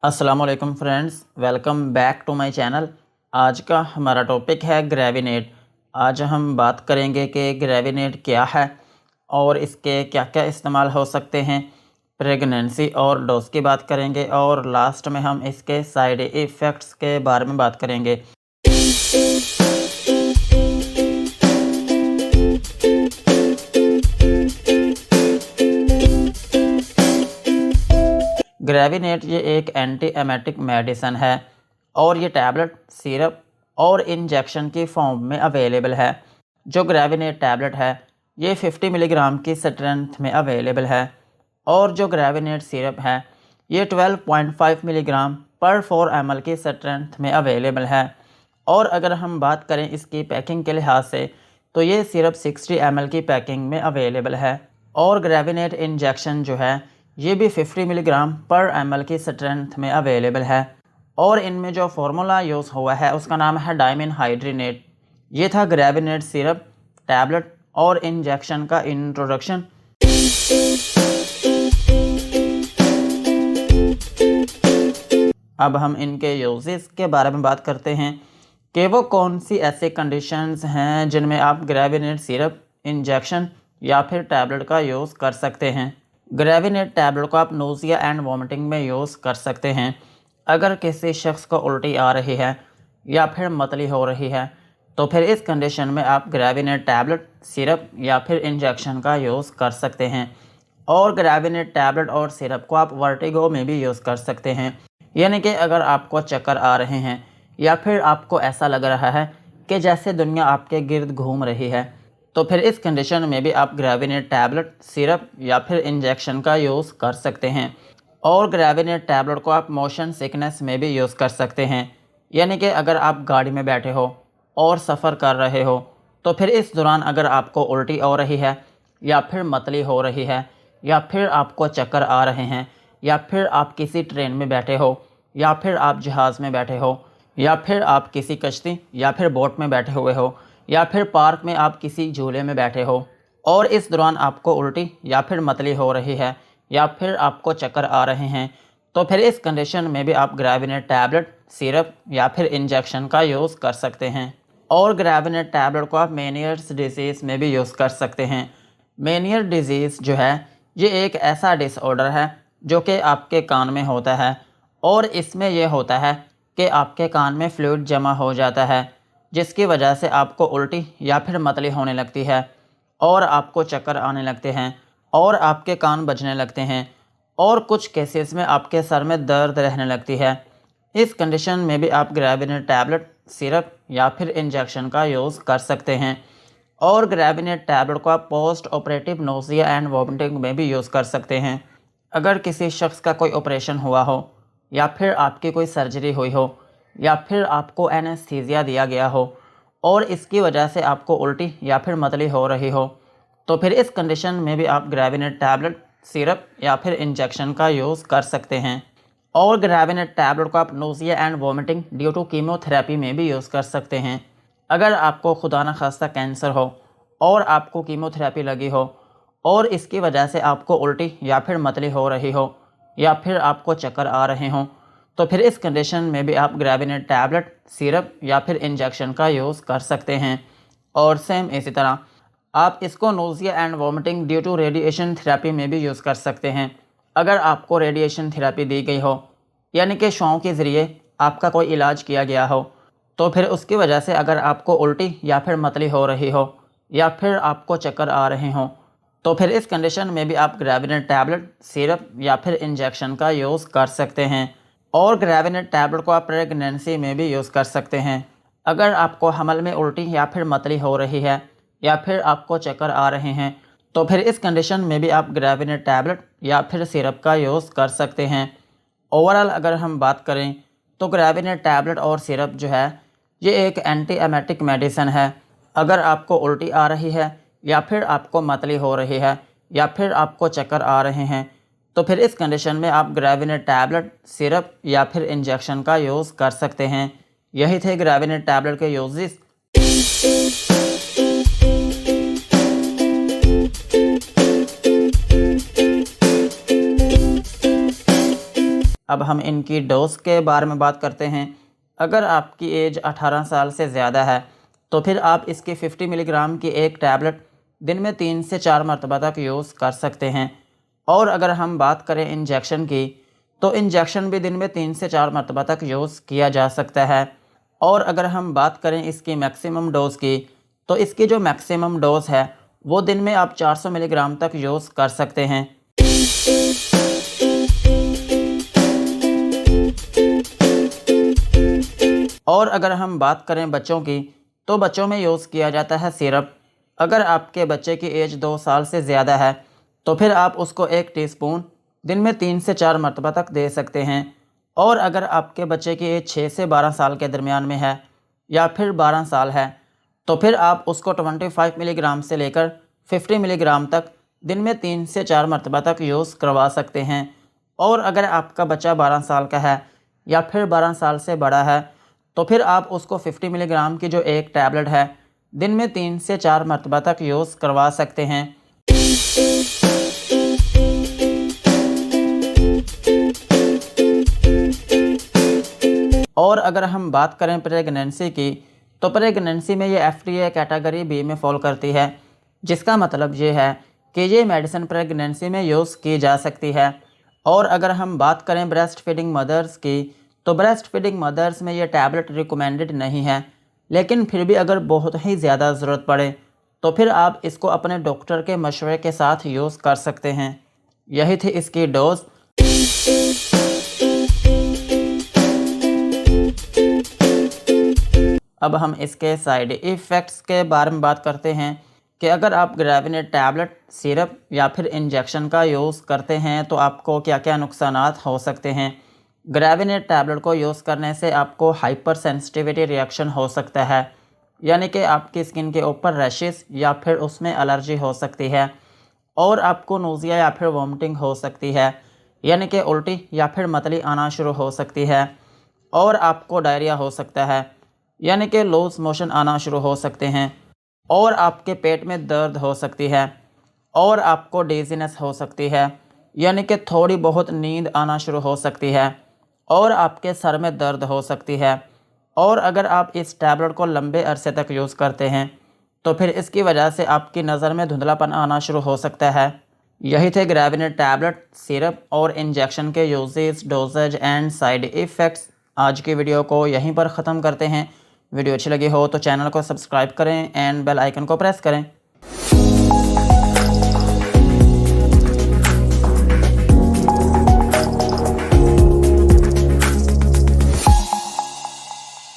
अस्सलाम वालेकुम friends, welcome back to my channel. आज का हमारा टॉपिक है ग्रेविनेट। आज हम बात करेंगे कि ग्रेविनेट क्या है और इसके क्या क्या इस्तेमाल हो सकते हैं। प्रेगनेंसी और डोज की बात करेंगे और लास्ट में हम इसके साइड इफ़ेक्ट्स के बारे में बात करेंगे। ग्रेविनेट ये एक एंटी एमेटिक मेडिसन है और ये टैबलेट, सिरप और इंजेक्शन की फॉर्म में अवेलेबल है। जो ग्रेविनेट टैबलेट है ये 50 मिलीग्राम की स्ट्रेंथ में अवेलेबल है और जो ग्रेविनेट सिरप है ये 12.5 मिलीग्राम पर 4 ml की स्ट्रेंथ में अवेलेबल है। और अगर हम बात करें इसकी पैकिंग के लिहाज से तो ये सिर्फ 60 ml की पैकिंग में अवेलेबल है और ग्रेविनेट इंजेक्शन जो है ये भी 50 मिलीग्राम पर ml की स्ट्रेंथ में अवेलेबल है। और इनमें जो फार्मूला यूज़ हुआ है उसका नाम है डायमिन हाइड्रेनेट। ये था ग्रेविनेट सिरप, टैबलेट और इंजेक्शन का इंट्रोडक्शन। अब हम इनके यूजेस के बारे में बात करते हैं कि वो कौन सी ऐसी कंडीशंस हैं जिनमें आप ग्रेविनेट सिरप, इंजेक्शन या फिर टैबलेट का यूज़ कर सकते हैं। ग्रेविनेट टैबलेट को आप नोज़िया एंड वॉमिटिंग में यूज़ कर सकते हैं। अगर किसी शख्स को उल्टी आ रही है या फिर मतली हो रही है तो फिर इस कंडीशन में आप ग्रेविनेट टैबलेट, सिरप या फिर इंजेक्शन का यूज़ कर सकते हैं। और ग्रेविनेट टैबलेट और सिरप को आप वर्टिगो में भी यूज़ कर सकते हैं, यानी कि अगर आपको चक्कर आ रहे हैं या फिर आपको ऐसा लग रहा है कि जैसे दुनिया आपके गिर्द घूम रही है तो फिर इस कंडीशन में भी आप ग्रेविनेट टैबलेट, सिरप या फिर इंजेक्शन का यूज़ कर सकते हैं। और ग्रेविनेट टैबलेट को आप मोशन सिकनेस में भी यूज़ कर सकते हैं, यानी कि अगर आप गाड़ी में बैठे हो और सफ़र कर रहे हो तो फिर इस दौरान अगर आपको उल्टी हो रही है या फिर मतली हो रही है या फिर आपको चक्कर आ रहे हैं या फिर आप किसी ट्रेन में बैठे हो या फिर आप जहाज़ में बैठे हो या फिर आप किसी कश्ती या फिर बोट में बैठे हुए हो या फिर पार्क में आप किसी झूले में बैठे हो और इस दौरान आपको उल्टी या फिर मतली हो रही है या फिर आपको चक्कर आ रहे हैं तो फिर इस कंडीशन में भी आप ग्रेविनेट टैबलेट, सिरप या फिर इंजेक्शन का यूज़ कर सकते हैं। और ग्रेविनेट टैबलेट को आप मेनियर्स डिजीज़ में भी यूज़ कर सकते हैं। मेनियर डिजीज़ जो है ये एक ऐसा डिसऑर्डर है जो कि आपके कान में होता है और इसमें यह होता है कि आपके कान में फ्लूइड जमा हो जाता है जिसकी वजह से आपको उल्टी या फिर मतली होने लगती है और आपको चक्कर आने लगते हैं और आपके कान बजने लगते हैं और कुछ केसेस में आपके सर में दर्द रहने लगती है। इस कंडीशन में भी आप ग्रेविनेट टैबलेट, सिरप या फिर इंजेक्शन का यूज़ कर सकते हैं। और ग्रेविनेट टैबलेट को आप post operative nausea and vomiting में भी यूज़ कर सकते हैं। अगर किसी शख्स का कोई ऑपरेशन हुआ हो या फिर आपकी कोई सर्जरी हुई हो या फिर आपको एनेस्थीसिया दिया गया हो और इसकी वजह से आपको उल्टी या फिर मतली हो रही हो तो फिर इस कंडीशन में भी आप ग्रेविनेट टैबलेट, सिरप या फिर इंजेक्शन का यूज़ कर सकते हैं। और ग्रेविनेट टैबलेट को आप nausea and vomiting due to chemotherapy में भी यूज़ कर सकते हैं। अगर आपको खुदा न खास्ता कैंसर हो और आपको कीमोथेरेपी लगी हो और इसकी वजह से आपको उल्टी या फिर मतली हो रही हो या फिर आपको चक्कर आ रहे हों तो फिर इस कंडीशन में भी आप ग्रेविनेट टैबलेट, सिरप या फिर इंजेक्शन का यूज़ कर सकते हैं। और सेम इसी तरह आप इसको nausea and vomiting due to radiation therapy में भी यूज़ कर सकते हैं। अगर आपको रेडिएशन थेरेपी दी गई हो यानी कि शुआओं के ज़रिए आपका कोई इलाज किया गया हो तो फिर उसकी वजह से अगर आपको उल्टी या फिर मतली हो रही हो या फिर आपको चक्कर आ रहे हों तो फिर इस कंडीशन में भी आप ग्रेविनेट टैबलेट, सिरप या फिर इंजेक्शन का यूज़ कर सकते हैं। और ग्रेविनेट टैबलेट को आप प्रेगनेंसी में भी यूज़ कर सकते हैं। अगर आपको हमल में उल्टी या फिर मतली हो रही है या फिर आपको चक्कर आ रहे हैं तो फिर इस कंडीशन में भी आप ग्रेविनेट टैबलेट या फिर सिरप का यूज़ कर सकते हैं। ओवरऑल अगर हम बात करें तो ग्रेविनेट टैबलेट और सिरप जो है ये एक एंटी एमेटिक मेडिसन है। अगर आपको उल्टी आ रही है या फिर आपको मतली हो रही है या फिर आपको चक्कर आ रहे हैं तो फिर इस कंडीशन में आप ग्रेविनेट टैबलेट, सिरप या फिर इंजेक्शन का यूज़ कर सकते हैं। यही थे ग्रेविनेट टैबलेट के यूजेस। अब हम इनकी डोज के बारे में बात करते हैं। अगर आपकी एज 18 साल से ज़्यादा है तो फिर आप इसकी 50 मिलीग्राम की एक टैबलेट दिन में 3 से 4 मरतबा तक यूज़ कर सकते हैं। और अगर हम बात करें इंजेक्शन की, तो इंजेक्शन भी दिन में 3 से 4 मरतबा तक यूज़ किया जा सकता है। और अगर हम बात करें इसकी मैक्सिमम डोज़ की, तो इसकी जो मैक्सिमम डोज़ है वो दिन में आप 400 मिलीग्राम तक यूज़ कर सकते हैं। और अगर हम बात करें बच्चों की, तो बच्चों में यूज़ किया जाता है सिरप। अगर आपके बच्चे की एज 2 साल से ज़्यादा है तो फिर आप उसको 1 टीस्पून दिन में 3 से 4 मरतबा तक दे सकते हैं। और अगर आपके बच्चे की एज 6 से 12 साल के दरमियान में है या फिर 12 साल है तो फिर आप उसको 25 मिलीग्राम से लेकर 50 मिलीग्राम तक दिन में 3 से 4 मरतबा तक यूज़ करवा सकते हैं। और अगर आपका बच्चा 12 साल का है या फिर 12 साल से बड़ा है तो फिर आप उसको 50 मिलीग्राम की जो एक टैबलेट है दिन में 3 से 4 मरतबा तक यूज़ करवा सकते हैं। और अगर हम बात करें प्रेगनेंसी की, तो प्रेगनेंसी में ये FDA कैटेगरी बी में फॉल करती है, जिसका मतलब ये है कि ये मेडिसिन प्रेगनेंसी में यूज़ की जा सकती है। और अगर हम बात करें ब्रेस्ट फीडिंग मदर्स की, तो ब्रेस्ट फीडिंग मदर्स में ये टैबलेट रिकमेंडेड नहीं है, लेकिन फिर भी अगर बहुत ही ज़्यादा ज़रूरत पड़े तो फिर आप इसको अपने डॉक्टर के मशवरे के साथ यूज़ कर सकते हैं। यही थी इसकी डोज। अब हम इसके साइड इफ़ेक्ट्स के बारे में बात करते हैं कि अगर आप ग्रेविनेट टैबलेट, सिरप या फिर इंजेक्शन का यूज़ करते हैं तो आपको क्या क्या नुकसानात हो सकते हैं। ग्रेविनेट टैबलेट को यूज़ करने से आपको हाइपर सेंसिटिविटी रिएक्शन हो सकता है, यानी कि आपकी स्किन के ऊपर रैशेस या फिर उसमें एलर्जी हो सकती है। और आपको नोज़िया या फिर वॉमिटिंग हो सकती है, यानी कि उल्टी या फिर मतली आना शुरू हो सकती है। और आपको डायरिया हो सकता है, यानी कि लूज़ मोशन आना शुरू हो सकते हैं। और आपके पेट में दर्द हो सकती है। और आपको डिज़ीनेस हो सकती है, यानी कि थोड़ी बहुत नींद आना शुरू हो सकती है। और आपके सर में दर्द हो सकती है। और अगर आप इस टैबलेट को लंबे अरसे तक यूज़ करते हैं तो फिर इसकी वजह से आपकी नज़र में धुंधलापन आना शुरू हो सकता है। यही थे ग्रेविनेट टैबलेट, सिरप और इंजेक्शन के uses, dosages and side effects. आज की वीडियो को यहीं पर ख़त्म करते हैं। वीडियो अच्छी लगी हो तो चैनल को सब्सक्राइब करें एंड बेल आइकन को प्रेस करें।